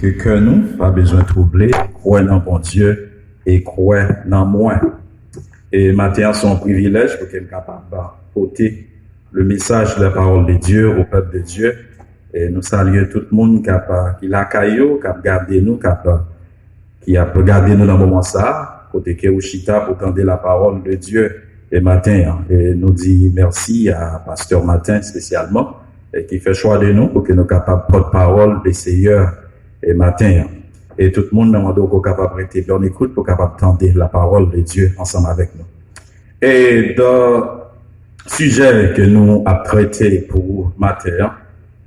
que nous, pas besoin de troubler, croire dans bon Dieu et croire dans moi. Et matin, c'est un privilège pour qu'elle soit capable de porter le message de la parole de Dieu au peuple de Dieu. Et nous saluons tout le monde qui l'a caillou, qui a gardé nous, qui a regardé nous dans le moment ça, côté que Ouchita pour tendre la parole de Dieu et matin. Et nous dit merci à Pasteur Martin spécialement, et qui fait choix de nous pour que nous capables de porter parole des Seigneurs et matin. Et tout le monde nous demande capable de prêter bonne écoute pour capable tendre la parole de Dieu ensemble avec nous. Et dans le sujet que nous avons traité pour matin,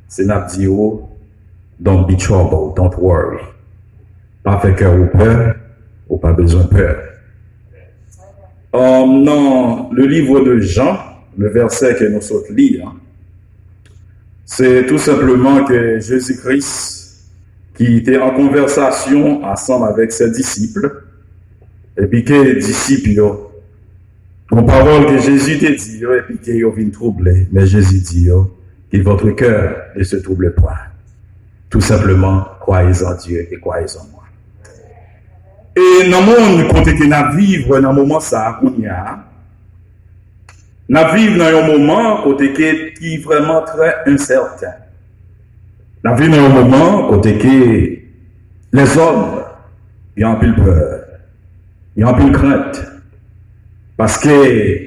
c'est notre dit, don't be troubled, don't worry. Pas fait cœur ou peur, ou pas besoin de peur. Dans le livre de Jean, le verset que nous sommes lire, c'est tout simplement que Jésus-Christ, qui était en conversation ensemble avec ses disciples, et puis que les disciples, en parole que Jésus te dit, et puis qu'ils viennent troubler, mais Jésus dit, que votre cœur ne se trouble point. Tout simplement, croyez en Dieu et croyez en moi. Et dans le monde, quand nous vivons dans un moment ça, nous vivons dans un moment qui est vraiment très incertain. Nous vivons dans un moment où les hommes, ils ont plus peur, ils ont plus crainte. Parce que,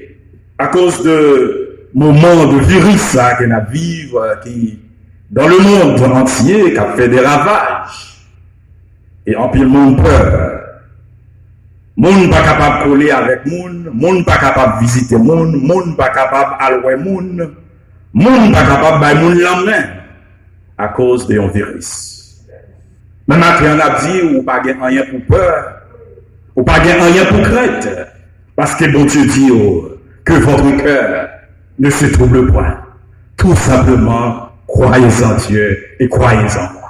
à cause de moment de virus que nous vivons, qui, dans le monde entier, qui a fait des ravages, et en pile monde peur. Monde pas capable de coller avec monde pas capable de visiter monde pas capable d'aller monde pas capable de monde la main à cause d'un virus. Mais maintenant on a dit ou pas rien pour peur, ou pas rien pour crainte, parce que bon Dieu dit que votre cœur ne se trouble point. Tout simplement croyez en Dieu et croyez en moi.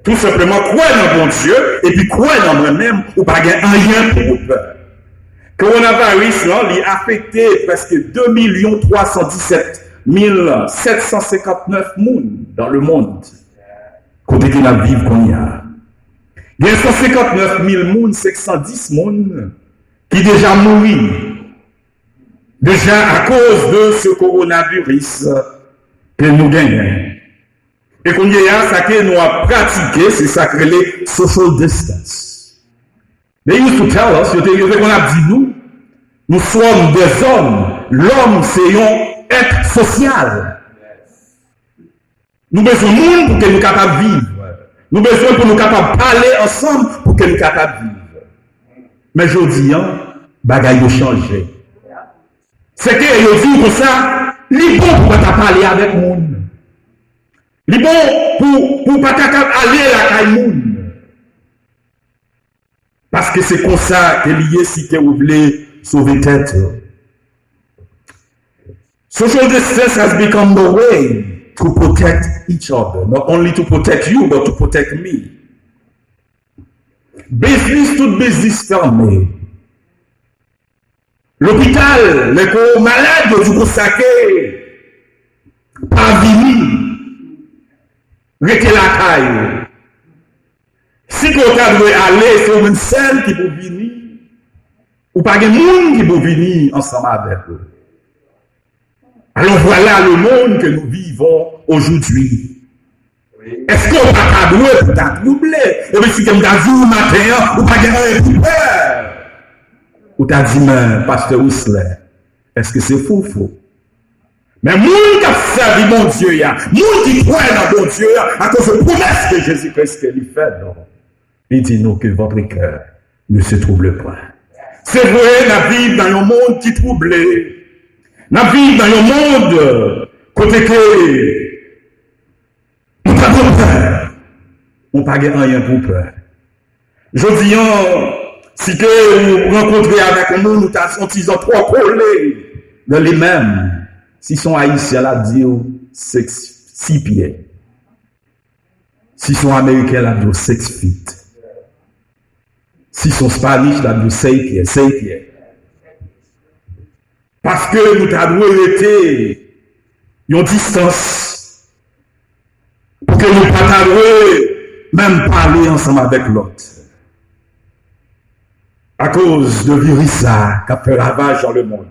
Tout simplement, croyez dans mon Dieu, et puis croyez dans moi-même, ou pas rien pour vous peur. Coronavirus, là, il a affecté presque 2 317 759 personnes dans le monde. Côté qu'il a vivre qu'on y a. Il y a 159 000 personnes, 610 personnes qui déjà mourent. Déjà à cause de ce coronavirus que nous gagnons. Et qu'on y a ça que nous avons pratiqué, c'est ça que les social distance. They used to tell us, qu'on a dit nous sommes des hommes. L'homme, c'est un être social. Nous besoin de monde pour que nous soyons capables de vivre. Nous besoin pour nous capables de parler ensemble pour que nous soyons capables de vivre. Mais je dis, bagaille a changé. C'est que je dis comme ça, il est bon pour pas parler avec le monde. Il est bon pour pas aller à la caille. Parce que c'est comme ça que lié si vous voulez sauver tête. Social distance has become the way to protect each other. Not only to protect you, but to protect me. Business to business fermé. L'hôpital, les malades du consacré, pas vini. Restez la caille. Si vous doit aller sur une scène qui peut venir, ou pas de monde qui peut venir ensemble avec eux. Alors voilà le monde que nous vivons aujourd'hui. Est-ce qu'on va pas doué pour t'attroubler? Et puis si comme t'as dit au matin, ou pas de peur. Ou t'as dit, mais pasteur Whistler, est-ce que c'est faux? Mais moun qui a servi mon Dieu, moun qui croit dans mon Dieu, à cause de la promesse de Jésus-Christ qu'il fait, il dit nous que votre cœur ne se trouble point. C'est vrai, nous vivons dans un monde qui est troublé. Nous vivons dans un monde côté que nous n'avons pas peur. On n'a pas rien pour peur. Je dis, si que vous rencontrez avec un monde, nous avons trois collés dans les mêmes. Si sont haïtiens, là, dit 6 pieds. Si sont américains, là, dit 6 feet. Si sont spanish, là, dit 5 pieds. Parce que nous avons été une distance pour que nous ne pas même parler ensemble avec l'autre. À cause de virus qui a fait ravage dans le monde.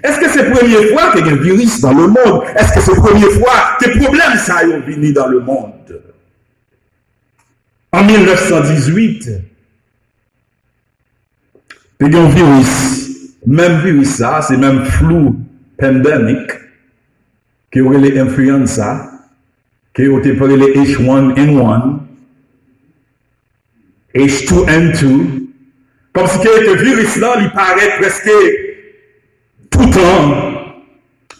Est-ce que c'est la première fois qu'il y a un virus dans le monde? Est-ce que c'est la première fois que les problèmes ça ont venu dans le monde? En 1918, il y a un virus. Même virus ça, c'est même flu pandemic, qui aurait les influenza, qui aurait les H1N1, H2N2, comme si le virus-là, il paraît presque tout le temps.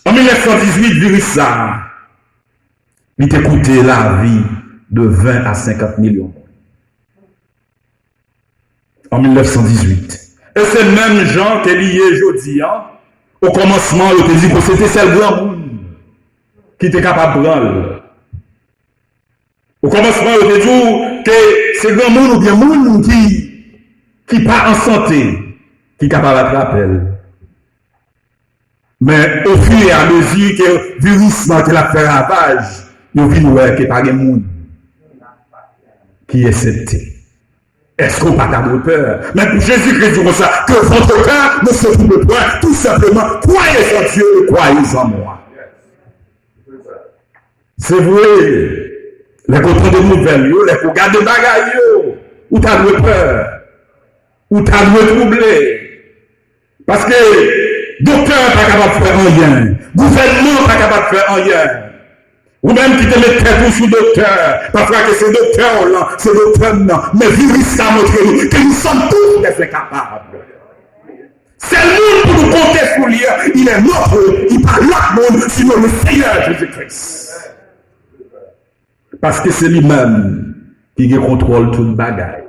En 1918, le virus ça, il t'a coûté la vie de 20 à 50 millions. En 1918. Et c'est le même gens qui est lié aujourd'hui. Au commencement, il te dit que c'était celle grand monde qui était capable de prendre. Au commencement, il te dit que c'est grand monde ou bien monde qui pas en santé, qui est capable d'attraper. Mais au fur et à mesure que le virus qui a fait ravage, il y a vu qu'il n'y a pas de monde qui est accepté. Est-ce qu'on n'a pas de peur? Mais pour Jésus-Christ dit comme ça, que votre cœur ne se trouble point, tout simplement, croyez en Dieu et croyez en moi. C'est vrai, les contents de nouvelles, les regards de bagailles, ou t'as de peur, ou t'as de troublé. Parce que docteur n'est pas capable de faire rien, gouvernement n'est pas capable de faire rien. Ou même qui te met tête sous docteur, parfois que c'est docteur là, c'est docteur non, mais virus ça montre que nous sommes tous des incapables. C'est le monde pour nous compter sur lui, il est notre, il parle l'autre monde, sinon le Seigneur Jésus-Christ. Parce que c'est lui-même qui contrôle toute bagaille.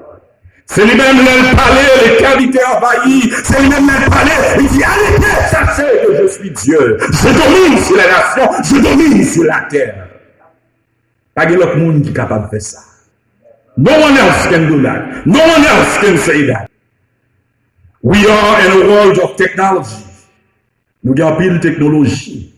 C'est lui-même qui parle, les qualités envahies, c'est lui-même qui parle, il dit allez, sachez que je suis Dieu, je domine sur les nations, je domine sur la terre. Pas de l'autre monde qui est capable de faire ça. No one else can do that. No one else can say that. We are in a world of technology. Nous avons pile technologie.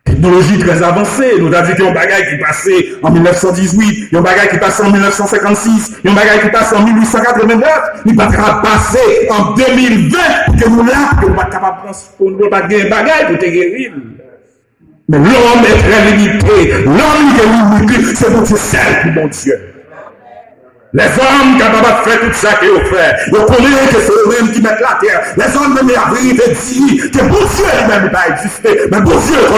Technologie très avancée. Nous avons dit qu'il y a un bagage qui passait en 1918, il y a un bagage qui passait en 1956, il y a un bagage qui passait en 1889, il va pas passer en 2020 pour que nous là, que nous pas capable de gagner un bagage pour te guérir. Mais l'homme est très limité. L'homme est limité, c'est pour seul, mon Dieu. Les hommes capables de faire tout ça qu'ils ont fait, ils connaissent que c'est eux-mêmes qui mettent la terre. Les hommes même arrivent et disent que bon Dieu lui-même pas existé. Mais bon Dieu, quand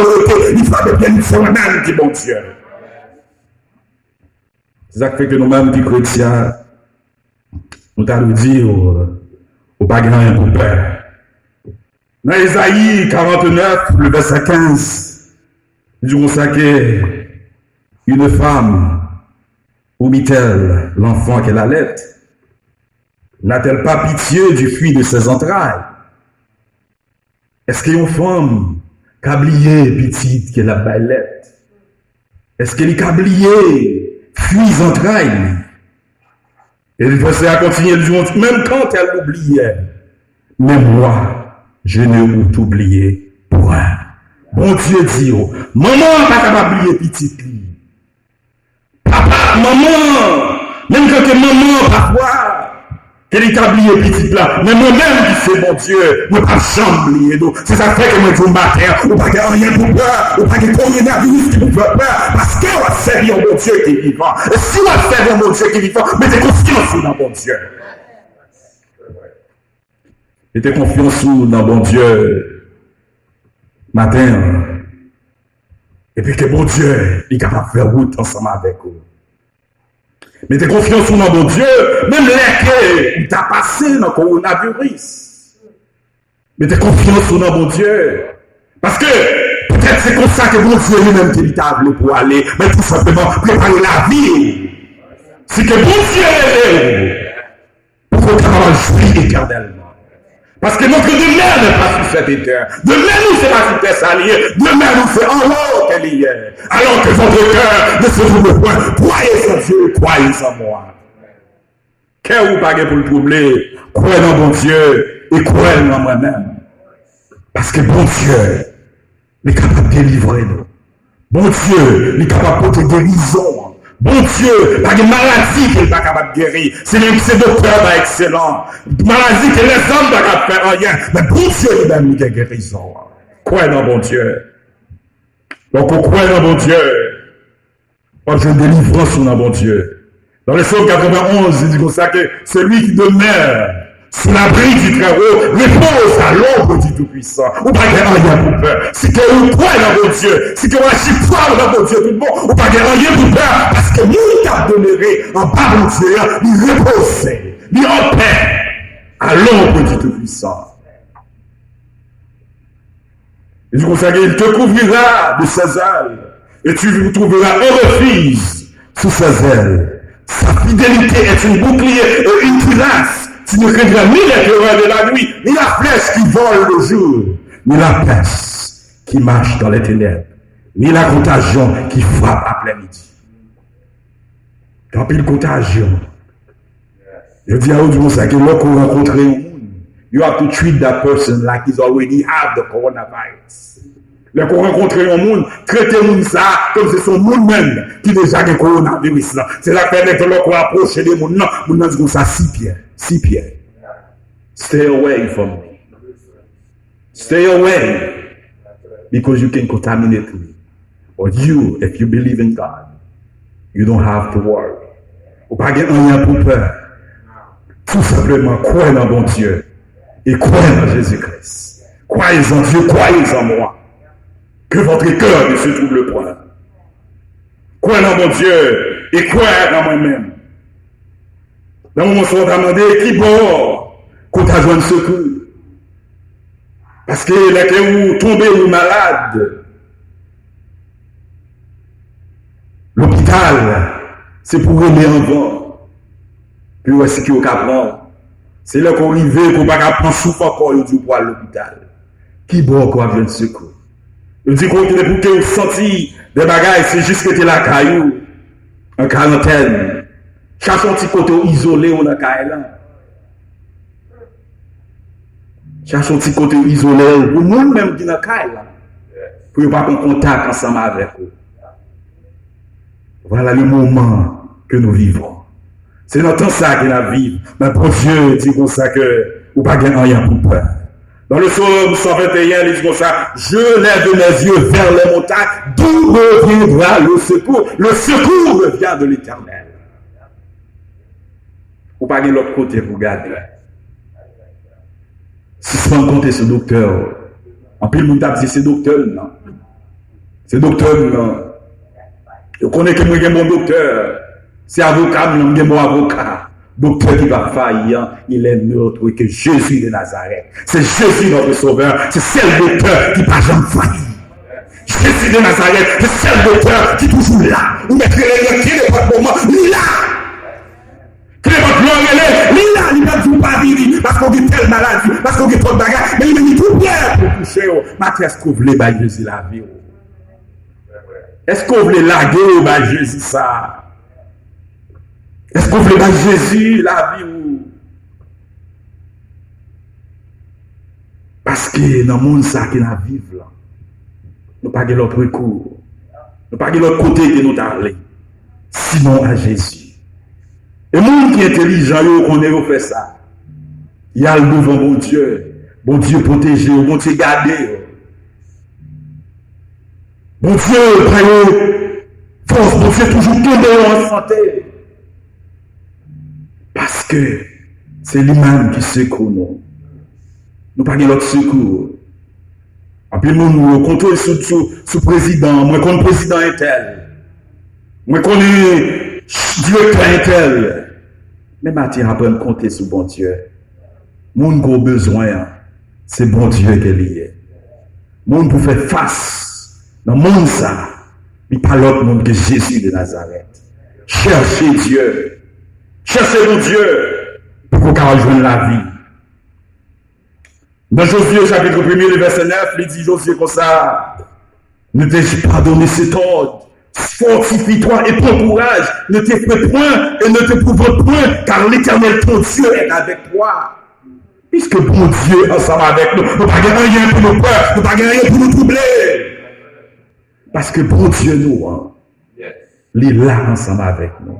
il faut bien c'est eux-mêmes qui bon Dieu. C'est ça qui fait que nous-mêmes, qui chrétiens, nous t'allons dire au pas grand pour peur. Dans Isaïe 49, le verset 15, il dit ça que une femme, où mit-elle l'enfant qu'elle allait? N'a-t-elle pas pitié du fruit de ses entrailles? Est-ce qu'il y a une femme qui a oublié petite qu'elle a baillette? Est-ce qu'elle a oublié fruit des entrailles? Et le verset a continué de dire, même quand elle l'oubliait, mais moi, je ne t'oublié point. Bon Dieu dit, maman n'a pas capable d'oublier petite lui. Papa, maman, même quand maman, parfois, qu'elle est oublié petite là, mais moi-même qui c'est mon Dieu, moi pas jamais oublier. C'est ça fait que moi je vous matin, ou pas qu'il y a rien pour peur, ou pas qu'il y a coronavirus qui vous fait peur, parce qu'on va servir mon Dieu qui est vivant. Et si on va servir mon Dieu qui est vivant, mettez confiance dans mon Dieu. Mettez confiance dans mon Dieu. Matin, et puis que bon Dieu est capable de faire route ensemble avec vous. Mettez confiance dans bon Dieu, même les qui t'a passé dans le coronavirus. Mettez confiance dans bon Dieu. Parce que peut-être c'est comme ça que bon Dieu lui-même qui est appelé pour aller, mais tout simplement préparer la vie. C'est que bon Dieu est pour qu'on puisse jouir éternellement. Parce que notre demeure n'est pas sur cette terre. Demain nous c'est pas sur terre salier. Demain nous c'est en l'eau qu'elle y est. Alors que votre cœur ne se trouve point. Croyez en Dieu, croyez en moi. Qu'est-ce que vous parlez pour le troubler? Croyez en bon Dieu et croyez en moi-même. Parce que bon Dieu est capable de délivrer nous. Bon Dieu est capable de porter guérison. Bon Dieu, pas de maladie qu'il n'est pas capable de guérir. C'est même que ses docteurs pas excellents. Maladie que les hommes ne peuvent faire rien. Mais bon Dieu, il a mis des guérisons. Croyez dans bon Dieu. Donc, on croit dans bon Dieu. Moi, je délivrance dans bon Dieu. Dans le psaume 91, il dit comme ça que celui qui demeure sous l'abri du Très-Haut repose à l'ombre du Tout-Puissant. Ou pas rien pour peur. Si que vous croyez dans bon Dieu, si que vous achetez dans bon Dieu tout bon, ou pas rien pour peur, parce que nous t'a demeuré en bas bon Dieu, il repose, il en paix à l'ombre du Tout-Puissant. Et du coup, ça il te couvrira de ses ailes, et tu trouveras un refuge sous ses ailes. Sa fidélité est une bouclier et une cuirasse. Tu ne craindras ni les terreurs de la nuit, ni la flèche qui vole le jour, ni la peste qui marche dans les ténèbres, ni la contagion qui frappe à plein midi. Tant pis, contagion. Je dis à vous ça que lorsqu'on rencontre un monde, you have to treat that person like he's already have the coronavirus. Lorsqu'on rencontre un monde, traiter monde ça comme c'est son monde même qui déjà a le coronavirus là. C'est la peine que lorsqu'on approche des monde non, monde dit comme ça 6 pieds. Stay away from me. Stay away. Because you can contaminate me. Or you, if you believe in God, you don't have to worry. Ou pas rien pour peur. Tout simplement, croyez dans bon Dieu. Et croyez en Jésus-Christ. Croyez en Dieu, croyez en moi. Que votre cœur ne se trouble point. Croyez dans mon Dieu et croyez dans moi-même. Dans mon moment, on t'a demandé qui bon qu'on t'a joint de secours. Parce que là que vous tombez ou malade, l'hôpital, c'est pour aimer en vent. Puis où est-ce qu'il y a qu'à prendre? C'est là qu'on arrive, qu'on ne va pas prendre souffle encore, il dit pour l'hôpital. Qui bon qu'on a joint de secours? Il dit qu'on est pour que vous sentiez des bagailles, c'est juste que tu es la caillou, en quarantaine. Cherche un petit côté isolé ou dans la cherche un petit côté isolé ou nous même qui dans la pour ne pas prendre contact ensemble avec vous. Voilà le moment que nous vivons. C'est dans tout ça que nous vivons. Mais pour Dieu dit comme ça que vous ne pouvez pas rien pour peur. Dans le psaume 121, il dit comme ça, je lève mes yeux vers les montagnes, d'où reviendra le secours. Le secours vient de l'Éternel. Ou pas de l'autre côté pour garder. Si c'est pas compter ce docteur, en plus le monde a dit c'est docteur, non. C'est docteur, non. Je connais que moi j'ai un bon docteur. C'est avocat, mais j'ai un bon avocat. Docteur qui va faillir, il est notre que Jésus de Nazareth. C'est Jésus notre sauveur. C'est celle docteur qui va jamais faillir. Jésus de Nazareth, c'est celle docteur qui est toujours là. Vous mettez les qui n'est pas de moment, il est là. Qui n'est pas de gloire, il est là. Il n'a pas vivre parce qu'on est telle maladie, parce qu'on est trop de bagarre. Mais il est tout bien pour toucher. Mais est-ce que vous voulez bah Jésus la vie? Est-ce que vous voulez laguer bah Jésus ça? Est-ce qu'on veut pas Jésus la vie ou? Parce que dans le monde ça qui n'a vivre là, nous pas de l'autre recours, nous pas de l'autre côté que nous allons, sinon à Jésus. Et le monde qui est intelligent, on est fait ça. Il y a le devant bon Dieu protégé, bon Dieu gardé. Bon Dieu, prêt, force, bon Dieu toujours tombé en santé. Parce que c'est lui-même qui secoue nous. Nous pas l'autre secours. Après, nous contrôle sous président, moi comme président est tel. Moi comme directeur est tel. Mais maintenant, après, nous compter sur bon Dieu. Mon gros besoin, c'est bon Dieu qui est lié. Mon pour faire face dans le monde ça, il pas l'autre monde que Jésus de Nazareth. Cherchez Dieu. Cherchez mon Dieu pour qu'on puisse rejoindre la vie. Dans Josué au chapitre 1er, le verset 9, il dit Josué comme ça, ne t'ai-je pas donné cet ordre, fortifie-toi et prends courage, ne t'effraie point et ne te prouve point, car l'Éternel ton Dieu est avec toi. Puisque bon Dieu ensemble avec nous, nous ne pas rien pour nous peur, nous ne pas rien pour nous troubler. Parce que bon Dieu nous, hein, il est là ensemble avec nous.